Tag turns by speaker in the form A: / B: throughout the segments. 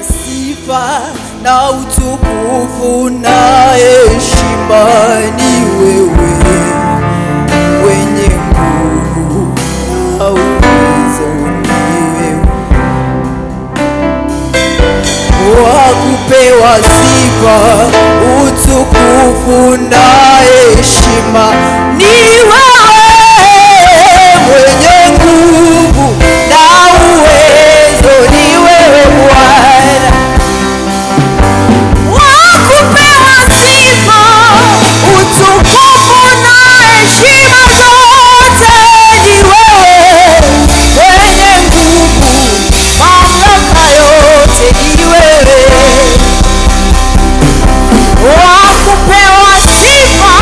A: sifa na utukufu na heshima ni wewe, wenye nguvu na uwezo ni wewe, wakupewa sifa, utukufu na heshima ni wewe, mwenye nguvu na uwezo ni wewe Bwana, wakupewa sifa, utukufu na heshima zote ni wewe, mwenye nguvu, mamlaka yote ni wewe, wakupewa sifa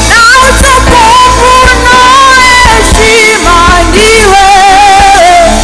A: na utukufu na heshima ni wewe,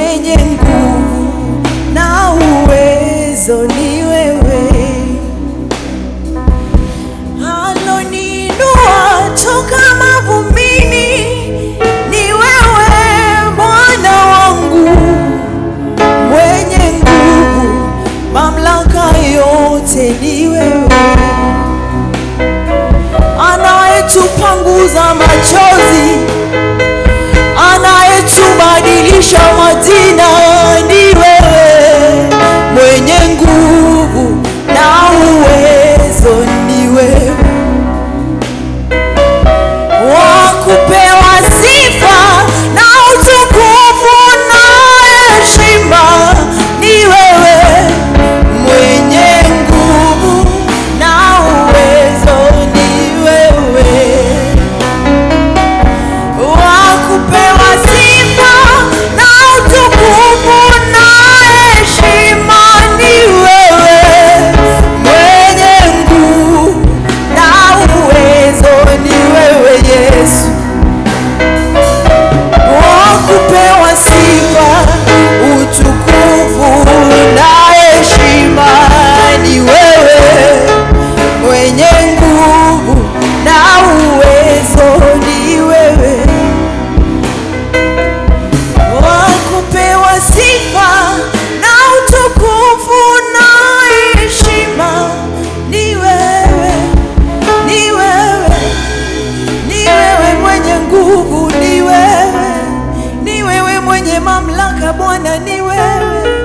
A: mwenye nguvu na uwezo ni wewe. Aloniinua toka mavumbini ni wewe Bwana wangu, mwenye nguvu, mamlaka yote ni wewe. Anayetupanguza machozi, anayetubadilisha majina ni wewe, mwenye nguvu na uwezo ni wewe. Wakupewa sifa na utukufu na heshima ni wewe, mwenye nguvu na uwezo ni wewe. Wakupewa sifa na utukufu na heshima ni wewe, mwenye nguvu na uwezo ni wewe Yesu. Wakupewa sifa, utukufu na heshima ni wewe, mwenye nguvu na uwezo ni wewe. Wakupewa sifa na utukufu na heshima ni wewe, ni wewe, ni wewe mwenye nguvu, ni wewe, ni wewe mwenye mamlaka Bwana, ni wewe,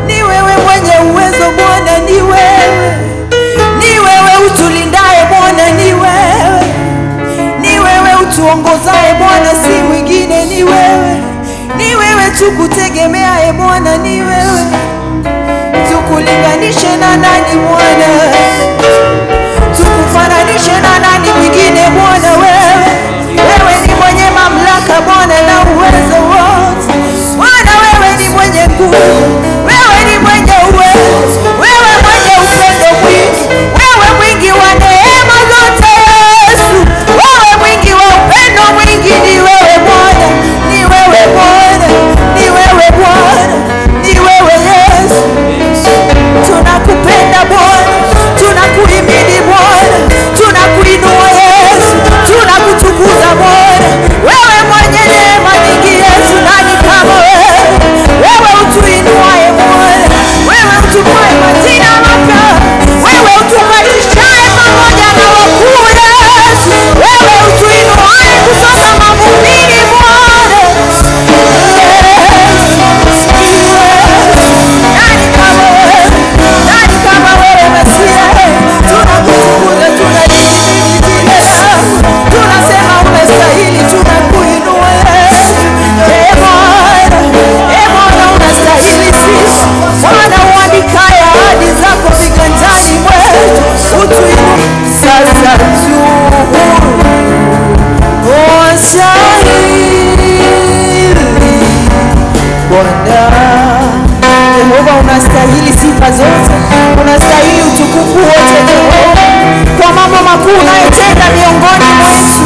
A: ni wewe mwenye uwezo Bwana, ni wewe, ni wewe utulindaye Bwana, ni wewe, ni wewe utuongozaye Bwana, si mwingine, ni wewe, ni wewe tukutegemeaye Bwana, ni wewe. Tukulinganishe na nani Bwana? Tukufananishe na nani mwingine Bwana? Wewe ni mwenye mamlaka Bwana na uwezo wote Bwana, wewe ni mwenye nguvu, wewe ni mwenye uwezo, wewe mwenye upendo mwingi, wewe mwingi wa neema zote Yesu, wewe mwingi wa upendo mwingi, ni wewe Bwana, ni wewe Bwana, ni wewe Bwana, ni wewe Yesu. Tunakupenda Bwana, tunakuhimidi Bwana, tunakuinua Yesu, tunakutukuza Bwana, wewe mwenye neema nyingi Yesu, nani kama wewe? Wewe utuinuaye Bwana, wewe utupaye majina mapya, wewe utupandishaye pamoja na wakuu Yesu, wewe utuinuaye kutoka mavumbini Bwana. Nani kama wewe? Nani kama wewe Mesia? Tunakutukuza, tunalihimidi jina lako, tunasema unastahili, tunakuinua Yesu. Bwana unastahili sifa Bwana, uandikaye ahadi zako viganjani mwetu, utuinue sasa tu. Bwana Yehova, unastahili sifa zote, unastahili utukufu wote Jehova, kwa mambo makuu unayotenda miongoni mwetu.